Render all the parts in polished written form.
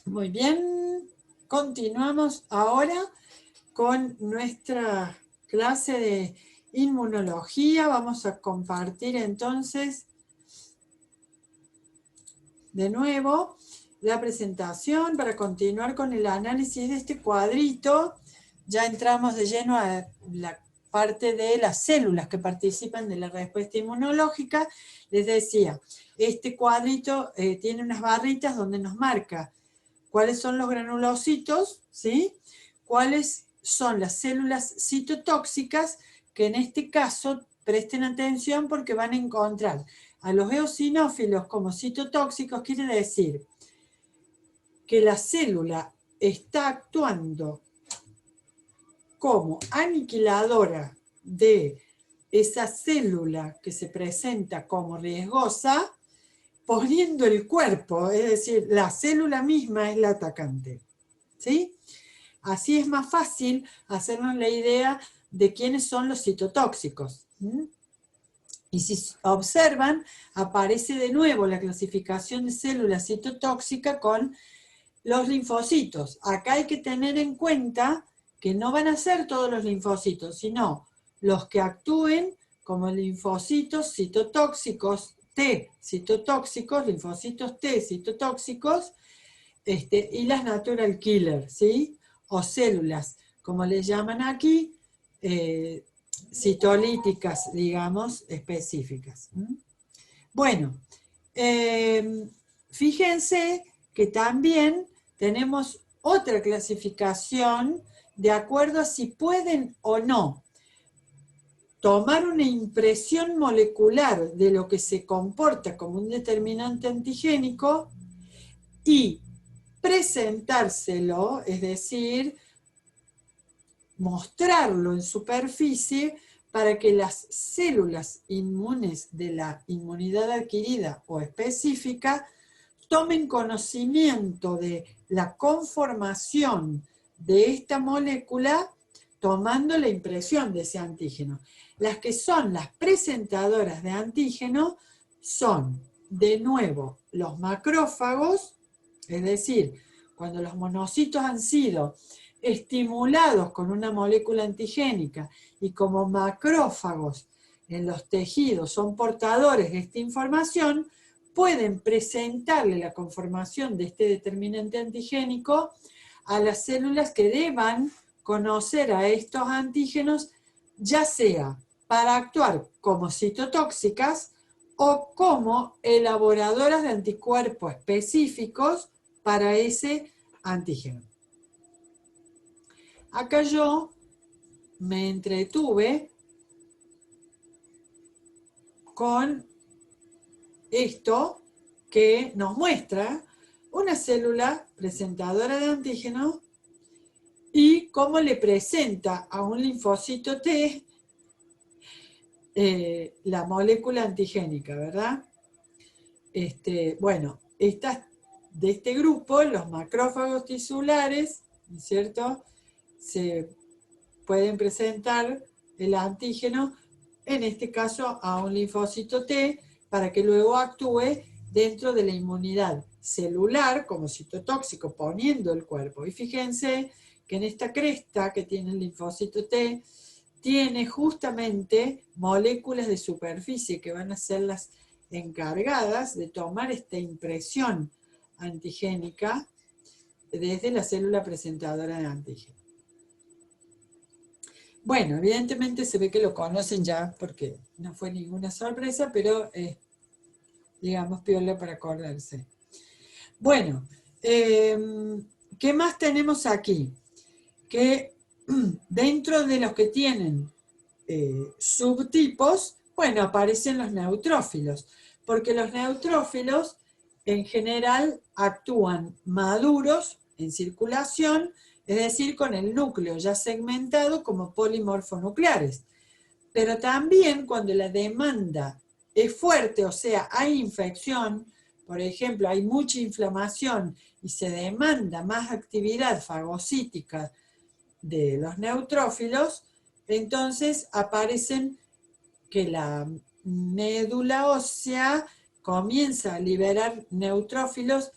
Muy bien, continuamos ahora con nuestra clase de inmunología. Vamos a compartir entonces de nuevo la presentación para continuar con el análisis de este cuadrito. Ya entramos de lleno a la parte de las células que participan de la respuesta inmunológica. Les decía, este cuadrito tiene unas barritas donde nos marca cuáles son los granulocitos, ¿sí? Cuáles son las células citotóxicas, que en este caso presten atención porque van a encontrar a los eosinófilos como citotóxicos. Quiere decir que la célula está actuando como aniquiladora de esa célula que se presenta como riesgosa, poniendo el cuerpo, es decir, la célula misma es la atacante, ¿sí? Así es más fácil hacernos la idea de quiénes son los citotóxicos. Y si observan, aparece de nuevo la clasificación de células citotóxicas con los linfocitos. Acá hay que tener en cuenta que no van a ser todos los linfocitos, sino los que actúen como linfocitos citotóxicos T, citotóxicos, linfocitos T, citotóxicos, y las natural killer, ¿sí? O células, como les llaman aquí, citolíticas, digamos, específicas. Bueno, fíjense que también tenemos otra clasificación de acuerdo a si pueden o no tomar una impresión molecular de lo que se comporta como un determinante antigénico y presentárselo, es decir, mostrarlo en superficie para que las células inmunes de la inmunidad adquirida o específica tomen conocimiento de la conformación de esta molécula tomando la impresión de ese antígeno. Las que son las presentadoras de antígeno son, de nuevo, los macrófagos, es decir, cuando los monocitos han sido estimulados con una molécula antigénica y como macrófagos en los tejidos son portadores de esta información, pueden presentarle la conformación de este determinante antigénico a las células que deban conocer a estos antígenos, ya sea para actuar como citotóxicas o como elaboradoras de anticuerpos específicos para ese antígeno. Acá yo me entretuve con esto que nos muestra una célula presentadora de antígeno y cómo le presenta a un linfocito T la molécula antigénica, ¿verdad? Bueno, de este grupo, los macrófagos tisulares, ¿no es cierto?, se pueden presentar el antígeno, en este caso a un linfocito T, para que luego actúe dentro de la inmunidad celular como citotóxico, poniendo el cuerpo. Y fíjense que en esta cresta que tiene el linfocito T, tiene justamente moléculas de superficie que van a ser las encargadas de tomar esta impresión antigénica desde la célula presentadora de antígeno. Bueno, evidentemente se ve que lo conocen ya porque no fue ninguna sorpresa, pero digamos piola para acordarse. Bueno, ¿qué más tenemos aquí? Que dentro de los que tienen subtipos, bueno, aparecen los neutrófilos, porque los neutrófilos en general actúan maduros en circulación, es decir, con el núcleo ya segmentado como polimorfonucleares. Pero también cuando la demanda es fuerte, o sea, hay infección, por ejemplo, hay mucha inflamación y se demanda más actividad fagocítica de los neutrófilos, entonces aparecen que la médula ósea comienza a liberar neutrófilos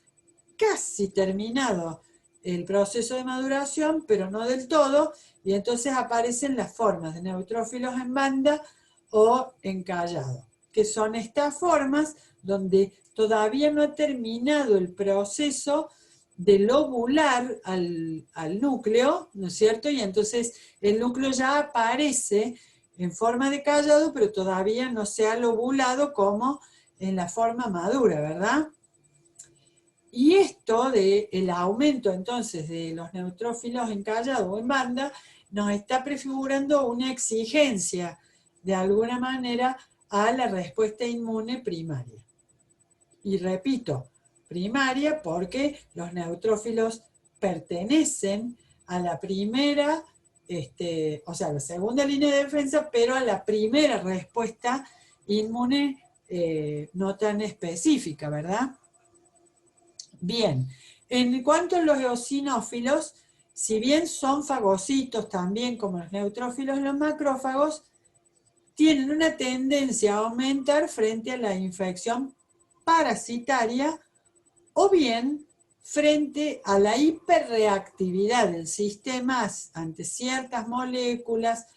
casi terminado el proceso de maduración, pero no del todo, y entonces aparecen las formas de neutrófilos en banda o encallado, que son estas formas donde todavía no ha terminado el proceso de lobular al núcleo, ¿no es cierto? Y entonces el núcleo ya aparece en forma de callado, pero todavía no se ha lobulado como en la forma madura, ¿verdad? Y esto del aumento entonces de los neutrófilos en callado o en banda nos está prefigurando una exigencia de alguna manera a la respuesta inmune primaria. Y repito, primaria porque los neutrófilos pertenecen a la primera, o sea, a la segunda línea de defensa, pero a la primera respuesta inmune no tan específica, ¿verdad? Bien, en cuanto a los eosinófilos, si bien son fagocitos también como los neutrófilos, los macrófagos tienen una tendencia a aumentar frente a la infección parasitaria o bien frente a la hiperreactividad del sistema ante ciertas moléculas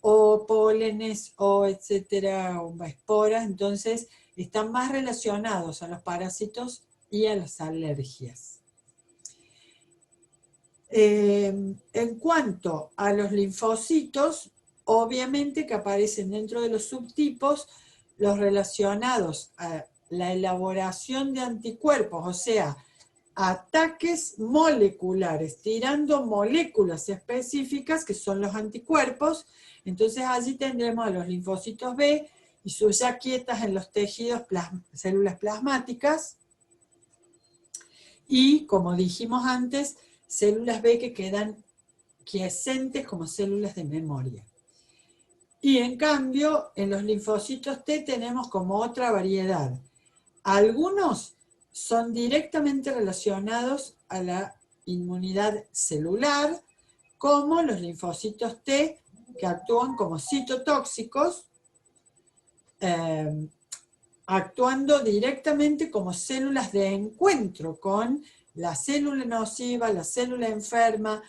o pólenes o etcétera, o esporas, entonces están más relacionados a los parásitos y a las alergias. En cuanto a los linfocitos, obviamente que aparecen dentro de los subtipos los relacionados a la elaboración de anticuerpos, o sea, ataques moleculares, tirando moléculas específicas que son los anticuerpos. Entonces allí tendremos a los linfocitos B y sus ya quietas en los tejidos, células plasmáticas, y como dijimos antes, células B que quedan quiescentes como células de memoria. Y en cambio, en los linfocitos T tenemos como otra variedad. Algunos son directamente relacionados a la inmunidad celular, como los linfocitos T, que actúan como citotóxicos, actuando directamente como células de encuentro con la célula nociva, la célula enferma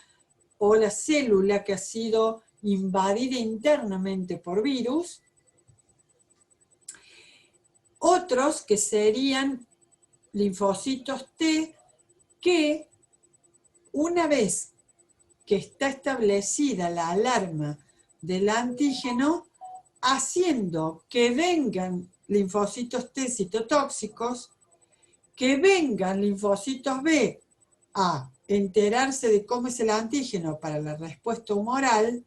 o la célula que ha sido invadida internamente por virus. Otros que serían linfocitos T que una vez que está establecida la alarma del antígeno, haciendo que vengan linfocitos T citotóxicos, que vengan linfocitos B a enterarse de cómo es el antígeno para la respuesta humoral,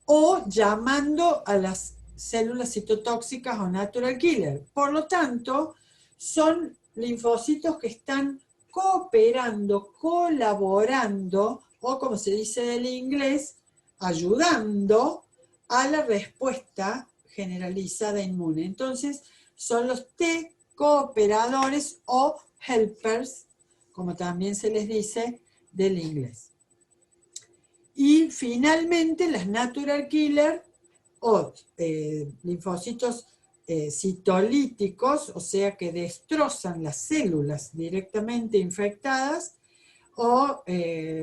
o llamando a las células citotóxicas o natural killer. Por lo tanto, son linfocitos que están cooperando, colaborando, o como se dice del inglés, ayudando a la respuesta generalizada inmune. Entonces, son los T cooperadores o helpers, como también se les dice del inglés. Y finalmente, las natural killer o linfocitos citolíticos, o sea que destrozan las células directamente infectadas, o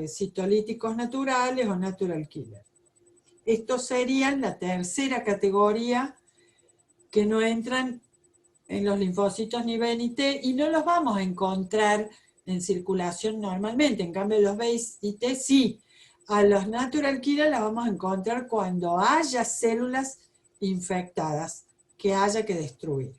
citolíticos naturales o natural killer. Estos serían la tercera categoría que no entran en los linfocitos ni B ni T y no los vamos a encontrar en circulación normalmente. En cambio, los B y T sí. A los natural killer las vamos a encontrar cuando haya células infectadas que haya que destruir.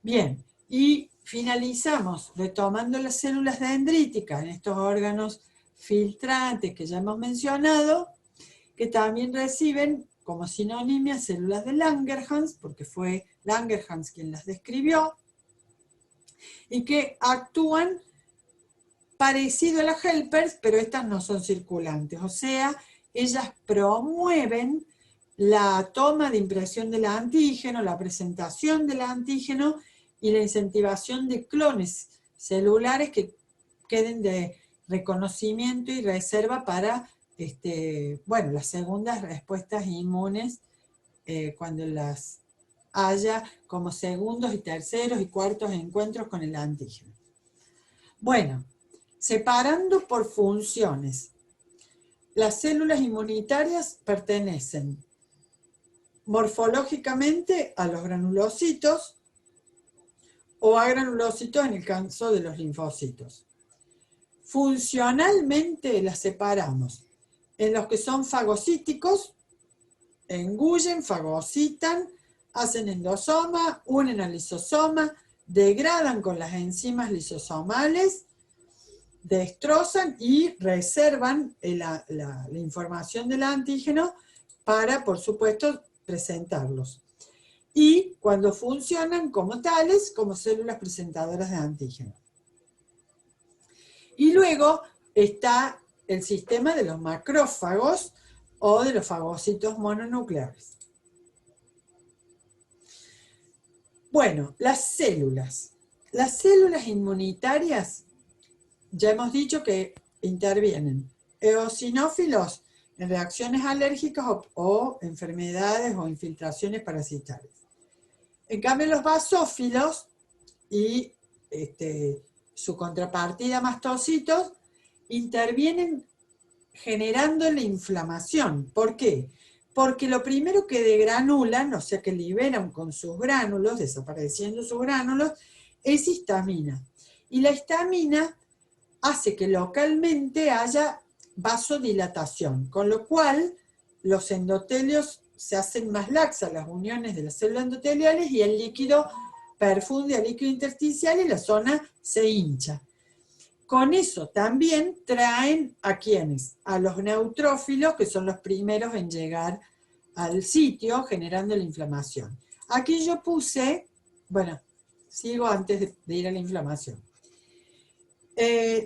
Bien, y finalizamos retomando las células dendríticas en estos órganos filtrantes que ya hemos mencionado, que también reciben como sinonimia células de Langerhans, porque fue Langerhans quien las describió, y que actúan parecido a las helpers, pero estas no son circulantes, o sea, ellas promueven la toma de impresión del antígeno, la presentación del antígeno y la incentivación de clones celulares que queden de reconocimiento y reserva para las segundas respuestas inmunes cuando las haya como segundos y terceros y cuartos encuentros con el antígeno. Bueno, separando por funciones. Las células inmunitarias pertenecen morfológicamente a los granulocitos o a granulocitos en el caso de los linfocitos. Funcionalmente las separamos en los que son fagocíticos, engullen, fagocitan, hacen endosoma, unen al lisosoma, degradan con las enzimas lisosomales, destrozan y reservan la información del antígeno para, por supuesto, presentarlos. Y cuando funcionan como tales, como células presentadoras de antígeno. Y luego está el sistema de los macrófagos o de los fagocitos mononucleares. Bueno, las células. Las células inmunitarias, ya hemos dicho que intervienen eosinófilos en reacciones alérgicas o enfermedades o infiltraciones parasitarias. En cambio, los basófilos y su contrapartida mastocitos intervienen generando la inflamación. ¿Por qué? Porque lo primero que degranulan, o sea que liberan con sus gránulos, desapareciendo sus gránulos, es histamina. Y la histamina hace que localmente haya vasodilatación, con lo cual los endotelios se hacen más laxas, las uniones de las células endoteliales, y el líquido perfunde al líquido intersticial y la zona se hincha. Con eso también traen a ¿quiénes? A los neutrófilos, que son los primeros en llegar al sitio, generando la inflamación. Aquí yo puse, bueno, sigo antes de ir a la inflamación.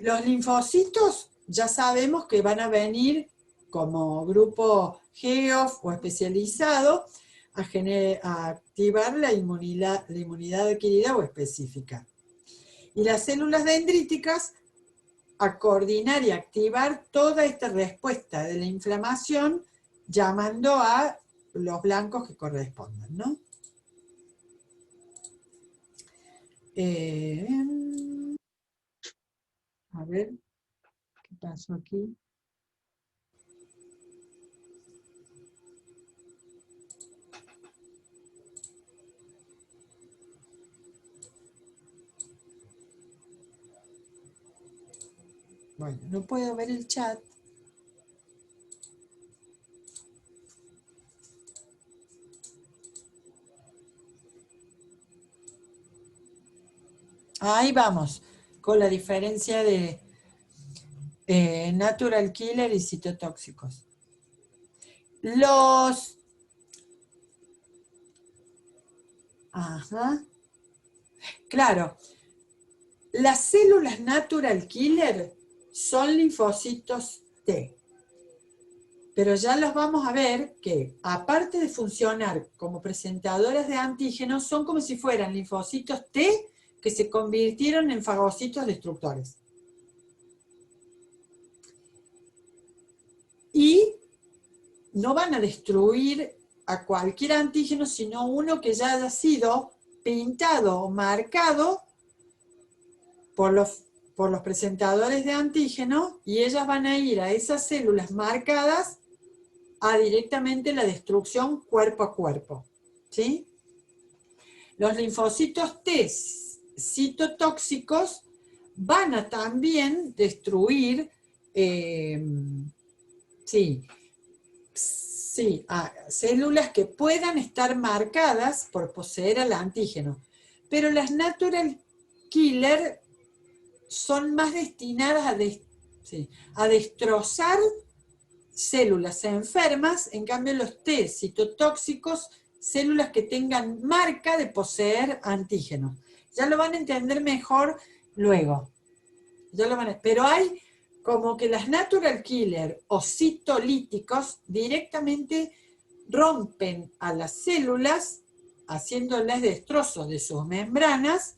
Los linfocitos ya sabemos que van a venir como grupo GEOF o especializado a activar la inmunidad adquirida o específica. Y las células dendríticas a coordinar y activar toda esta respuesta de la inflamación, llamando a los blancos que correspondan, ¿no? A ver, ¿qué pasó aquí? Bueno, no puedo ver el chat. Ahí vamos, con la diferencia de natural killer y citotóxicos. Ajá. Claro, las células natural killer son linfocitos T. Pero ya los vamos a ver que, aparte de funcionar como presentadores de antígenos, son como si fueran linfocitos T que se convirtieron en fagocitos destructores. Y no van a destruir a cualquier antígeno, sino uno que ya haya sido pintado o marcado por los presentadores de antígeno, y ellas van a ir a esas células marcadas a directamente la destrucción cuerpo a cuerpo. ¿Sí? Los linfocitos T citotóxicos van a también destruir células que puedan estar marcadas por poseer al antígeno. Pero las natural killer son más destinadas a destrozar células enfermas, en cambio los T citotóxicos, células que tengan marca de poseer antígenos. Ya lo van a entender mejor luego. Pero hay como que las natural killer o citolíticos directamente rompen a las células, haciéndoles destrozos de sus membranas,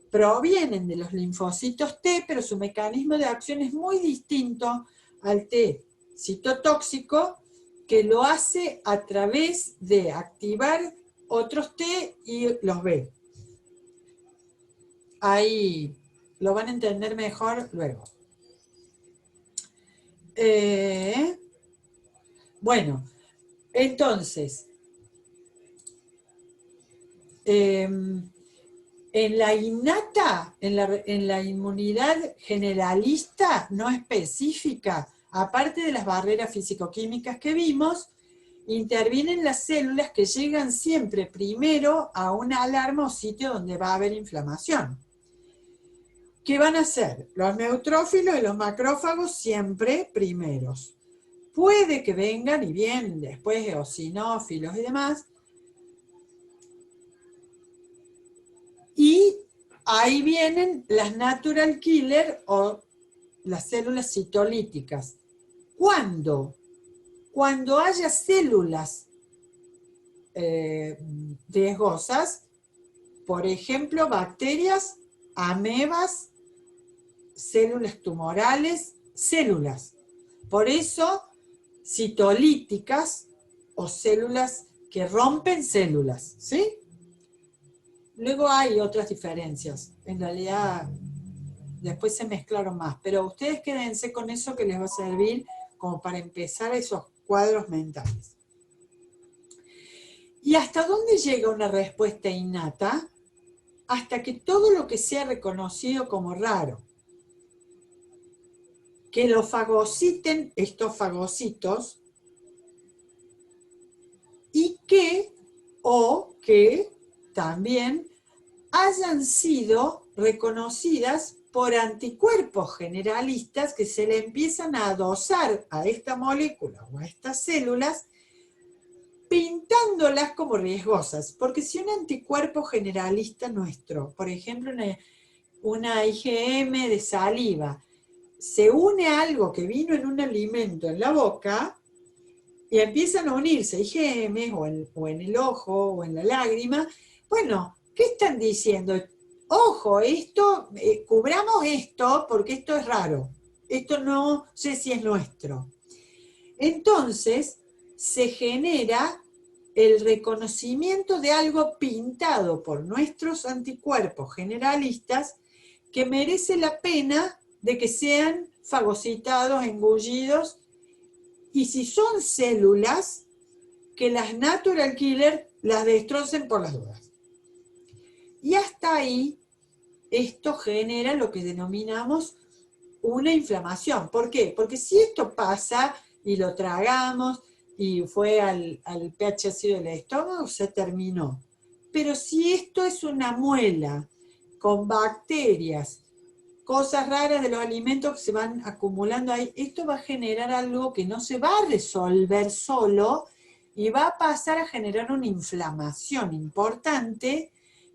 provienen de los linfocitos T, pero su mecanismo de acción es muy distinto al T citotóxico, que lo hace a través de activar otros T y los B. Hay lo van a entender mejor luego. Bueno, entonces, en la innata, en la inmunidad generalista no específica, aparte de las barreras físico-químicas que vimos, intervienen las células que llegan siempre primero a una alarma o sitio donde va a haber inflamación. ¿Qué van a hacer? Los neutrófilos y los macrófagos siempre primeros. Puede que vengan y vienen después eosinófilos y demás. Y ahí vienen las natural killer o las células citolíticas. ¿Cuándo? Cuando haya células riesgosas, por ejemplo, bacterias, amebas, células tumorales, células. Por eso, citolíticas o células que rompen células, ¿sí? Luego hay otras diferencias. En realidad, después se mezclaron más. Pero ustedes quédense con eso que les va a servir como para empezar esos cuadros mentales. ¿Y hasta dónde llega una respuesta innata? Hasta que todo lo que sea reconocido como raro, que lo fagociten estos fagocitos y que también hayan sido reconocidas por anticuerpos generalistas que se le empiezan a adosar a esta molécula o a estas células, pintándolas como riesgosas. Porque si un anticuerpo generalista nuestro, por ejemplo una IgM de saliva, se une a algo que vino en un alimento en la boca, y empiezan a unirse IgM o en el ojo o en la lágrima, bueno, ¿qué están diciendo? Ojo, esto, cubramos esto porque esto es raro, esto no sé si es nuestro. Entonces, se genera el reconocimiento de algo pintado por nuestros anticuerpos generalistas que merece la pena de que sean fagocitados, engullidos, y si son células, que las natural killer las destrocen por las dudas. Y hasta ahí, esto genera lo que denominamos una inflamación. ¿Por qué? Porque si esto pasa y lo tragamos y fue al pH ácido del estómago, se terminó. Pero si esto es una muela con bacterias, cosas raras de los alimentos que se van acumulando ahí, esto va a generar algo que no se va a resolver solo y va a pasar a generar una inflamación importante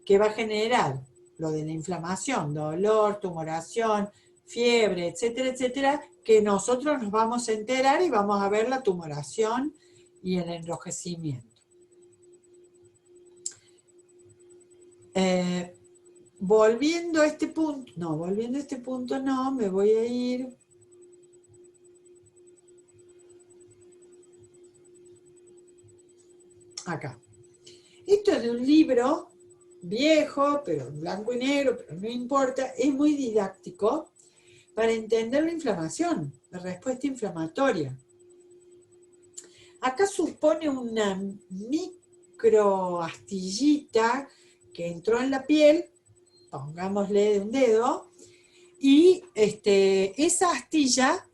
que va a generar lo de la inflamación, dolor, tumoración, fiebre, etcétera, etcétera, que nosotros nos vamos a enterar y vamos a ver la tumoración y el enrojecimiento. Volviendo a este punto no, me voy a ir acá. Esto es de un libro viejo, pero en blanco y negro, pero no importa, es muy didáctico para entender la inflamación, la respuesta inflamatoria. Acá supone una microastillita que entró en la piel, pongámosle de un dedo, y esa astilla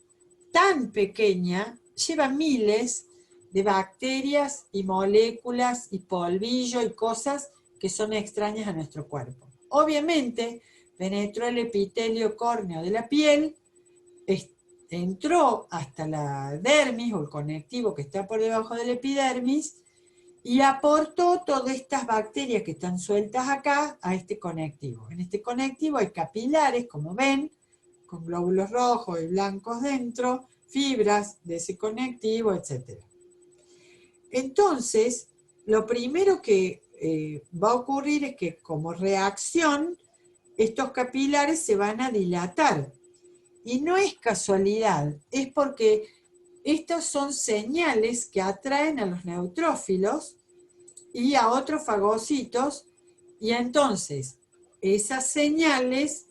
tan pequeña lleva miles de bacterias y moléculas y polvillo y cosas que son extrañas a nuestro cuerpo. Obviamente, penetró el epitelio córneo de la piel, entró hasta la dermis o el conectivo que está por debajo del epidermis y aportó todas estas bacterias que están sueltas acá a este conectivo. En este conectivo hay capilares, como ven, con glóbulos rojos y blancos dentro, fibras de ese conectivo, etc. Entonces, lo primero que va a ocurrir es que como reacción, estos capilares se van a dilatar. Y no es casualidad, es porque estas son señales que atraen a los neutrófilos y a otros fagocitos, y entonces esas señales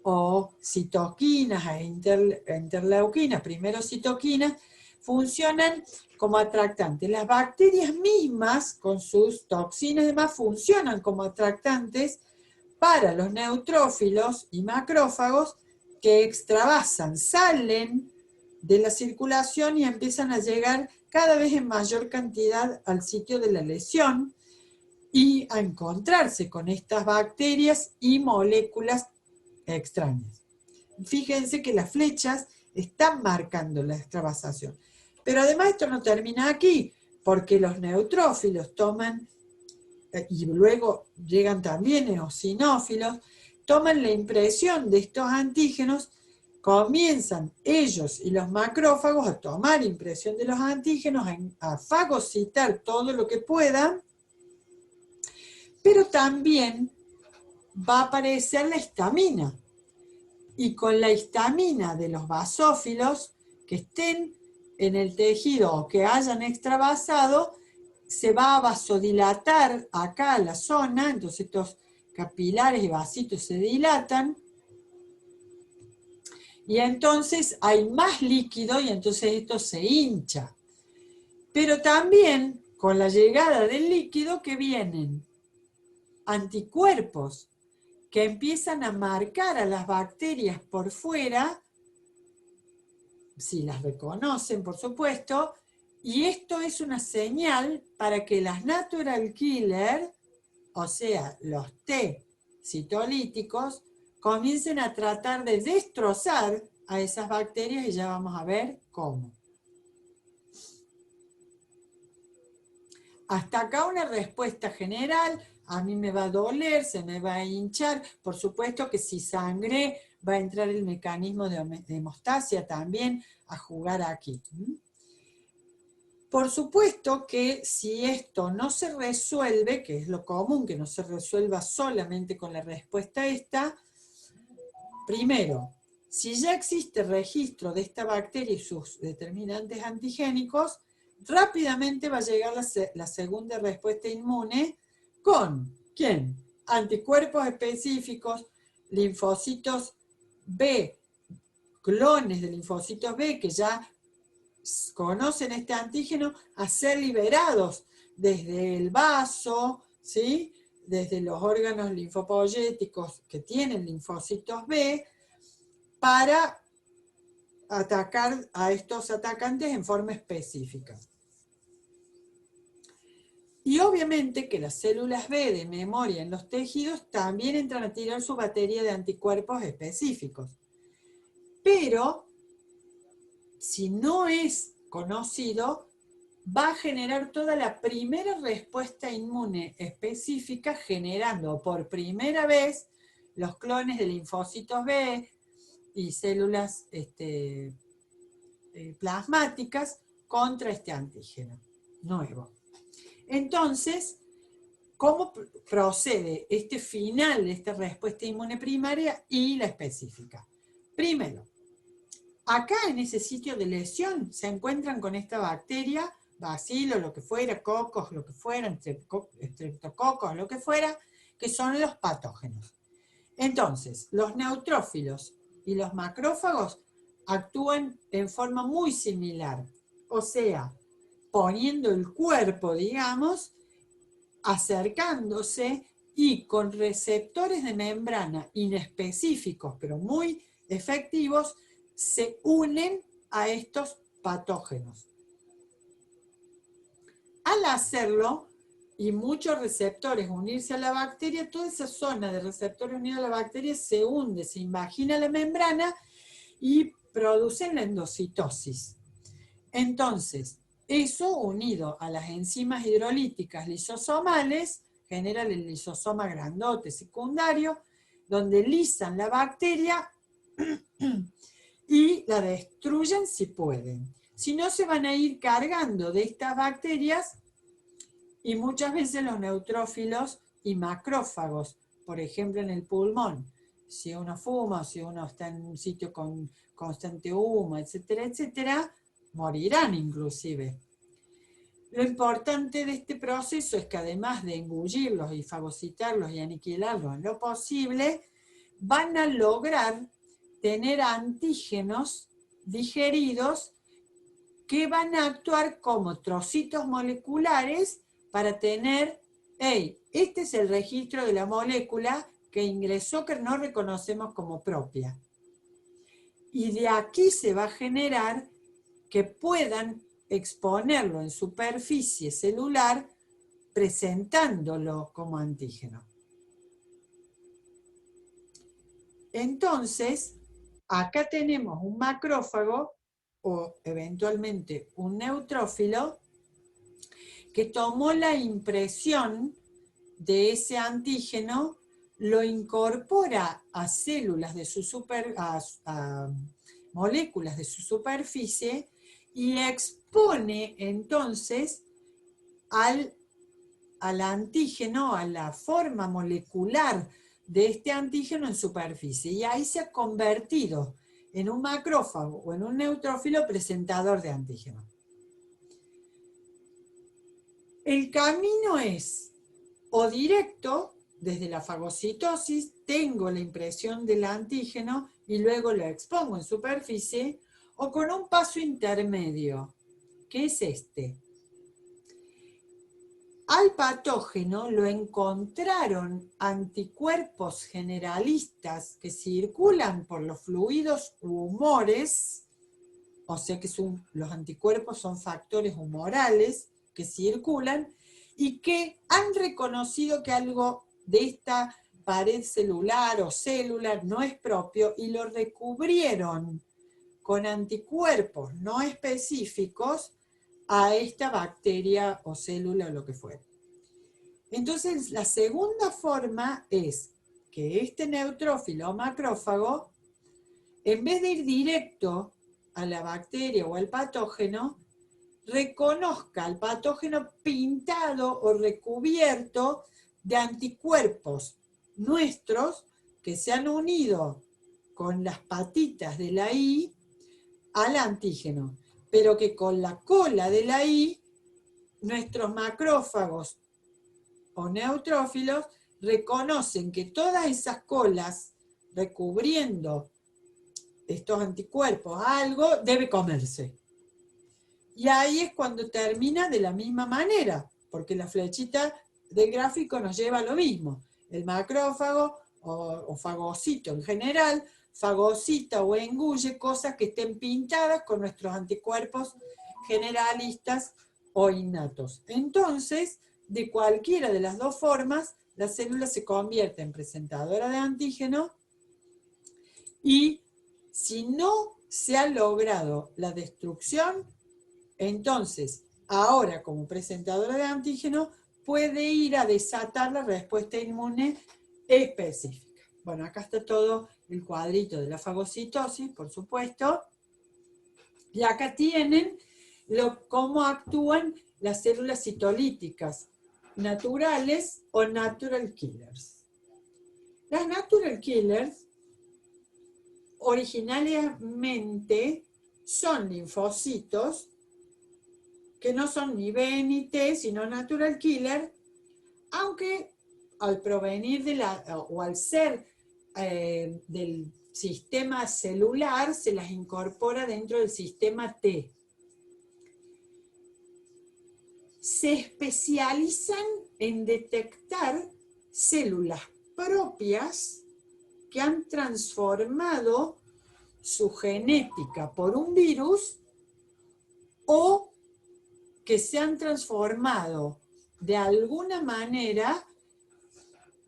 o citoquinas e interleuquinas, primero citoquinas, funcionan como atractantes. Las bacterias mismas, con sus toxinas y demás, funcionan como atractantes para los neutrófilos y macrófagos que extravasan, salen de la circulación y empiezan a llegar cada vez en mayor cantidad al sitio de la lesión y a encontrarse con estas bacterias y moléculas extrañas. Fíjense que las flechas están marcando la extravasación. Pero además esto no termina aquí, porque los neutrófilos toman, y luego llegan también eosinófilos, toman la impresión de estos antígenos, comienzan ellos y los macrófagos a tomar impresión de los antígenos, a fagocitar todo lo que puedan, pero también va a aparecer la histamina. Y con la histamina de los basófilos que estén en el tejido o que hayan extravasado, se va a vasodilatar acá la zona, entonces estos capilares y vasitos se dilatan, y entonces hay más líquido y entonces esto se hincha. Pero también con la llegada del líquido que vienen anticuerpos que empiezan a marcar a las bacterias por fuera, si las reconocen, por supuesto, y esto es una señal para que las natural killer, o sea, los T citolíticos, comiencen a tratar de destrozar a esas bacterias y ya vamos a ver cómo. Hasta acá una respuesta general. A mí me va a doler, se me va a hinchar. Por supuesto que si sangré, va a entrar el mecanismo de hemostasia también a jugar aquí. Por supuesto que si esto no se resuelve, que es lo común, que no se resuelva solamente con la respuesta esta, primero, si ya existe registro de esta bacteria y sus determinantes antigénicos, rápidamente va a llegar la segunda respuesta inmune con, ¿quién? Anticuerpos específicos, linfocitos B, clones de linfocitos B que ya conocen este antígeno, a ser liberados desde el vaso, ¿sí? Desde los órganos linfopoyéticos que tienen linfocitos B, para atacar a estos atacantes en forma específica. Y obviamente que las células B de memoria en los tejidos también entran a tirar su batería de anticuerpos específicos. Pero, si no es conocido, va a generar toda la primera respuesta inmune específica, generando por primera vez los clones de linfocitos B y células plasmáticas contra este antígeno nuevo. Entonces, ¿cómo procede este final de esta respuesta inmune primaria y la específica? Primero, acá en ese sitio de lesión se encuentran con esta bacteria, bacilo, lo que fuera, cocos, lo que fuera, estreptococos, lo que fuera, que son los patógenos. Entonces, los neutrófilos y los macrófagos actúan en forma muy similar, o sea, poniendo el cuerpo, digamos, acercándose y con receptores de membrana inespecíficos, pero muy efectivos, se unen a estos patógenos. Al hacerlo, y muchos receptores unirse a la bacteria, toda esa zona de receptores unidos a la bacteria se hunde, se invagina la membrana y producen la endocitosis. Entonces, eso unido a las enzimas hidrolíticas lisosomales, genera el lisosoma grandote secundario, donde lisan la bacteria y la destruyen si pueden. Si no, se van a ir cargando de estas bacterias y muchas veces los neutrófilos y macrófagos, por ejemplo en el pulmón, si uno fuma, si uno está en un sitio con constante humo, etcétera, etcétera, morirán inclusive. Lo importante de este proceso es que además de engullirlos y fagocitarlos y aniquilarlos en lo posible, van a lograr tener antígenos digeridos que van a actuar como trocitos moleculares para tener, hey, este es el registro de la molécula que ingresó que no reconocemos como propia. Y de aquí se va a generar que puedan exponerlo en superficie celular presentándolo como antígeno. Entonces, acá tenemos un macrófago o eventualmente un neutrófilo que tomó la impresión de ese antígeno, lo incorpora a células de su a moléculas de su superficie y expone entonces al antígeno, a la forma molecular de este antígeno en superficie. Y ahí se ha convertido en un macrófago o en un neutrófilo presentador de antígeno. El camino es o directo, desde la fagocitosis, tengo la impresión del antígeno y luego lo expongo en superficie, o con un paso intermedio, que es este. Al patógeno lo encontraron anticuerpos generalistas que circulan por los fluidos u humores, o sea que los anticuerpos son factores humorales que circulan y que han reconocido que algo de esta pared celular o celular no es propio y lo recubrieron con anticuerpos no específicos a esta bacteria o célula o lo que fuera. Entonces, la segunda forma es que este neutrófilo o macrófago, en vez de ir directo a la bacteria o al patógeno, reconozca al patógeno pintado o recubierto de anticuerpos nuestros que se han unido con las patitas de la I al antígeno, pero que con la cola de la I, nuestros macrófagos o neutrófilos reconocen que todas esas colas recubriendo estos anticuerpos a algo debe comerse. Y ahí es cuando termina de la misma manera, porque la flechita del gráfico nos lleva a lo mismo. El macrófago o fagocito en general, fagocita o engulle cosas que estén pintadas con nuestros anticuerpos generalistas o innatos. Entonces, de cualquiera de las dos formas, la célula se convierte en presentadora de antígeno y si no se ha logrado la destrucción, entonces, ahora como presentadora de antígeno, puede ir a desatar la respuesta inmune específica. Bueno, acá está todo el cuadrito de la fagocitosis, por supuesto. Y acá tienen cómo actúan las células citolíticas naturales o natural killers. Las natural killers originariamente son linfocitos que no son ni B ni T, sino natural killer, aunque al provenir o al ser del sistema celular, se las incorpora dentro del sistema T. Se especializan en detectar células propias que han transformado su genética por un virus o que se han transformado de alguna manera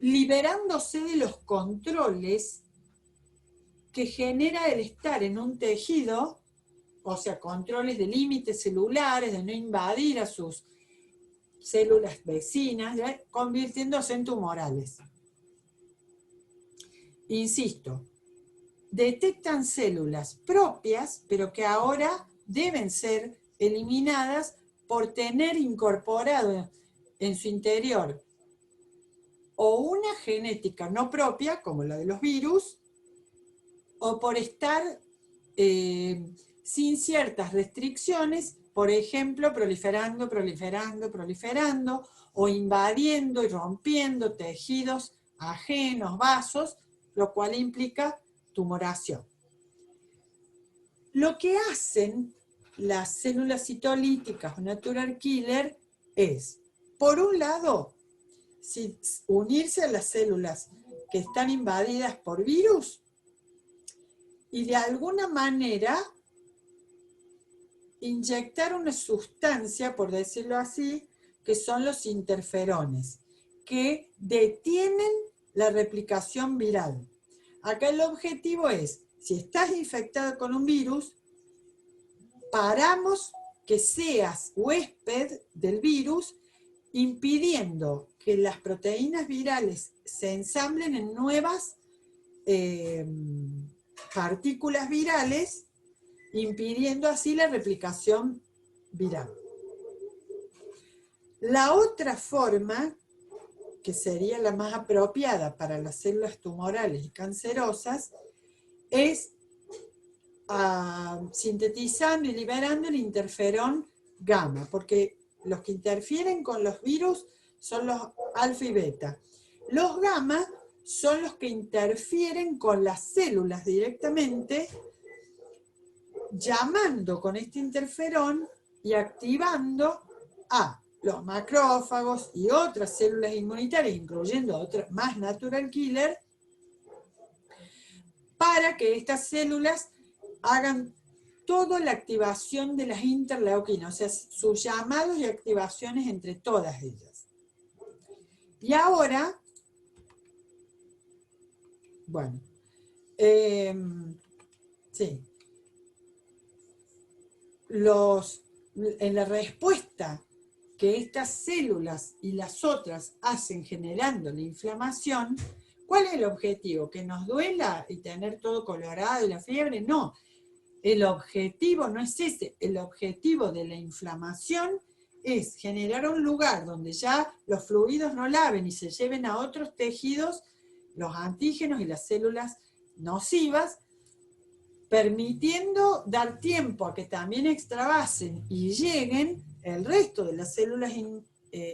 liberándose de los controles que genera el estar en un tejido, o sea, controles de límites celulares, de no invadir a sus células vecinas, convirtiéndose en tumorales. Insisto, detectan células propias, pero que ahora deben ser eliminadas por tener incorporado en su interior o una genética no propia, como la de los virus, o por estar sin ciertas restricciones, por ejemplo, proliferando, o invadiendo y rompiendo tejidos ajenos, vasos, lo cual implica tumoración. Lo que hacen las células citolíticas o natural killer es, por un lado, unirse a las células que están invadidas por virus y de alguna manera inyectar una sustancia, por decirlo así, que son los interferones, que detienen la replicación viral. Acá el objetivo es, si estás infectado con un virus, paramos que seas huésped del virus, impidiendo que las proteínas virales se ensamblen en nuevas partículas virales, impidiendo así la replicación viral. La otra forma, que sería la más apropiada para las células tumorales y cancerosas, es sintetizando y liberando el interferón gamma, porque los que interfieren con los virus son los alfa y beta. Los gamma son los que interfieren con las células directamente, llamando con este interferón y activando a los macrófagos y otras células inmunitarias, incluyendo otras más natural killer, para que estas células hagan toda la activación de las interleuquinas, o sea, sus llamados y activaciones entre todas ellas. Y ahora, bueno, sí, en la respuesta que estas células y las otras hacen generando la inflamación, ¿cuál es el objetivo? ¿Que nos duela y tener todo colorado y la fiebre? No, el objetivo no es ese, el objetivo de la inflamación es generar un lugar donde ya los fluidos no laven y se lleven a otros tejidos los antígenos y las células nocivas, permitiendo dar tiempo a que también extravasen y lleguen el resto de las células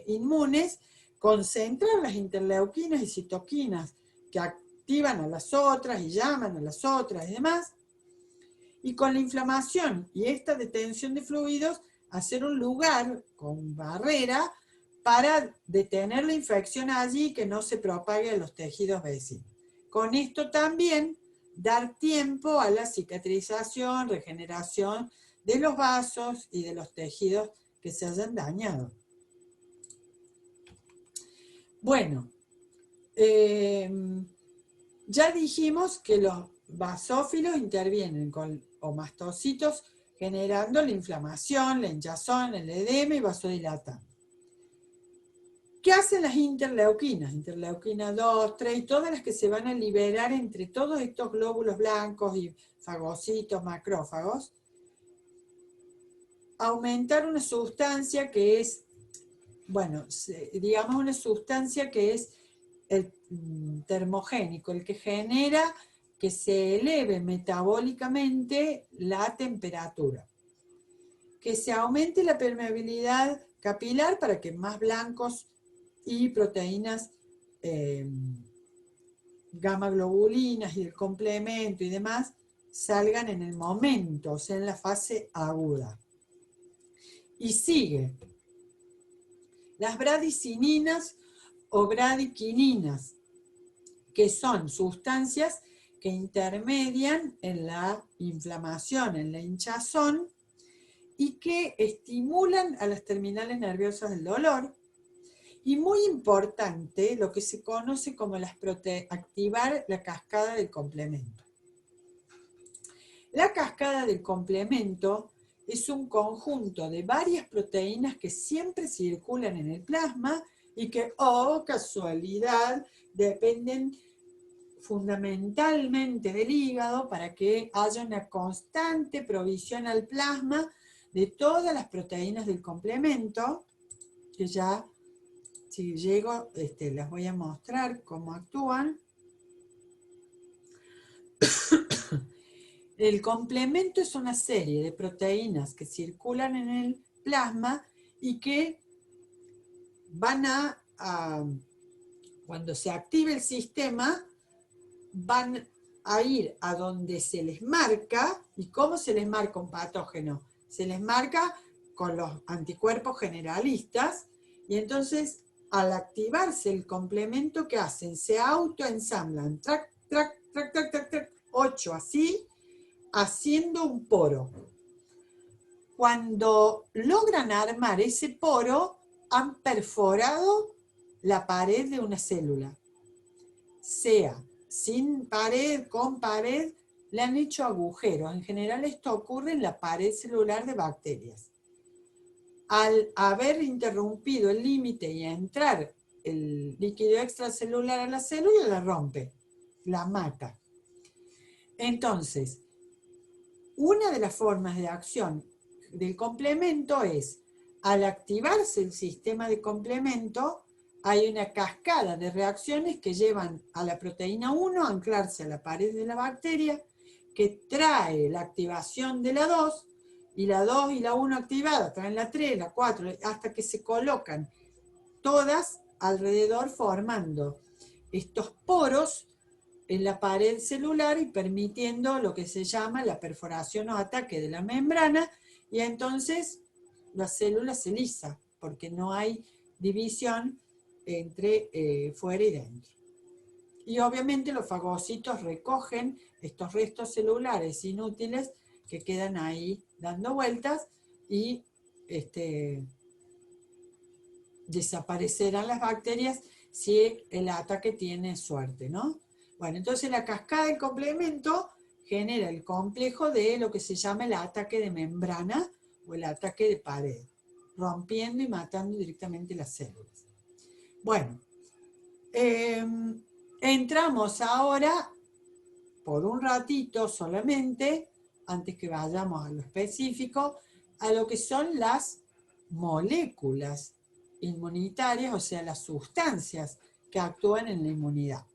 inmunes, concentrar las interleuquinas y citoquinas que activan a las otras y llaman a las otras y demás, y con la inflamación y esta detención de fluidos, hacer un lugar con barrera para detener la infección allí y que no se propague a los tejidos vecinos. Con esto también dar tiempo a la cicatrización, regeneración de los vasos y de los tejidos que se hayan dañado. Bueno, ya dijimos que los basófilos intervienen con mastocitos generando la inflamación, la hinchazón, el edema y vasodilatando. ¿Qué hacen las interleuquinas? Interleuquina 2, 3 y todas las que se van a liberar entre todos estos glóbulos blancos y fagocitos, macrófagos. Aumentar una sustancia que es, bueno, digamos una sustancia que es el termogénico, el que genera que se eleve metabólicamente la temperatura, que se aumente la permeabilidad capilar para que más blancos y proteínas gamma globulinas y el complemento y demás salgan en el momento, o sea, en la fase aguda. Y sigue las bradicininas o bradiquininas, que son sustancias que intermedian en la inflamación, en la hinchazón, y que estimulan a las terminales nerviosas del dolor. Y muy importante, lo que se conoce como activar la cascada del complemento. La cascada del complemento es un conjunto de varias proteínas que siempre circulan en el plasma y que, oh casualidad, dependen fundamentalmente del hígado para que haya una constante provisión al plasma de todas las proteínas del complemento, que ya, si llego, les voy a mostrar cómo actúan. El complemento es una serie de proteínas que circulan en el plasma y que van cuando se active el sistema, van a ir a donde se les marca. ¿Y cómo se les marca un patógeno? Se les marca con los anticuerpos generalistas, y entonces al activarse el complemento, ¿qué hacen? Se autoensamblan, trac, trac, trac, trac, trac, trac, 8 así, haciendo un poro. Cuando logran armar ese poro, han perforado la pared de una célula. Sea sin pared, con pared, le han hecho agujeros. En general esto ocurre en la pared celular de bacterias. Al haber interrumpido el límite y entrar el líquido extracelular a la célula, la rompe, la mata. Entonces, una de las formas de acción del complemento es, al activarse el sistema de complemento, hay una cascada de reacciones que llevan a la proteína 1 a anclarse a la pared de la bacteria, que trae la activación de la 2, y la 2 y la 1 activada traen la 3, la 4, hasta que se colocan todas alrededor formando estos poros en la pared celular y permitiendo lo que se llama la perforación o ataque de la membrana, y entonces la célula se lisa, porque no hay división entre fuera y dentro. Y obviamente los fagocitos recogen estos restos celulares inútiles que quedan ahí dando vueltas y desaparecerán las bacterias si el ataque tiene suerte, ¿no? Bueno, entonces la cascada del complemento genera el complejo de lo que se llama el ataque de membrana o el ataque de pared, rompiendo y matando directamente las células. Bueno, entramos ahora, por un ratito solamente, antes que vayamos a lo específico, a lo que son las moléculas inmunitarias, o sea, las sustancias que actúan en la inmunidad.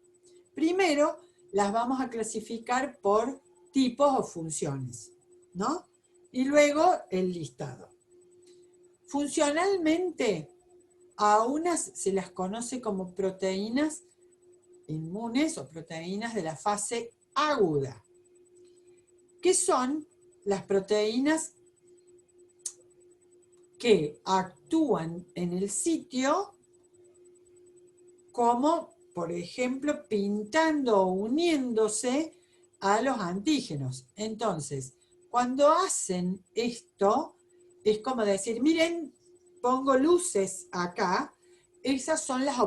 Primero, las vamos a clasificar por tipos o funciones, ¿no? Y luego el listado. Funcionalmente, a unas se las conoce como proteínas inmunes o proteínas de la fase aguda, que son las proteínas que actúan en el sitio como, por ejemplo, pintando o uniéndose a los antígenos. Entonces, cuando hacen esto, es como decir, miren, pongo luces acá, esas son las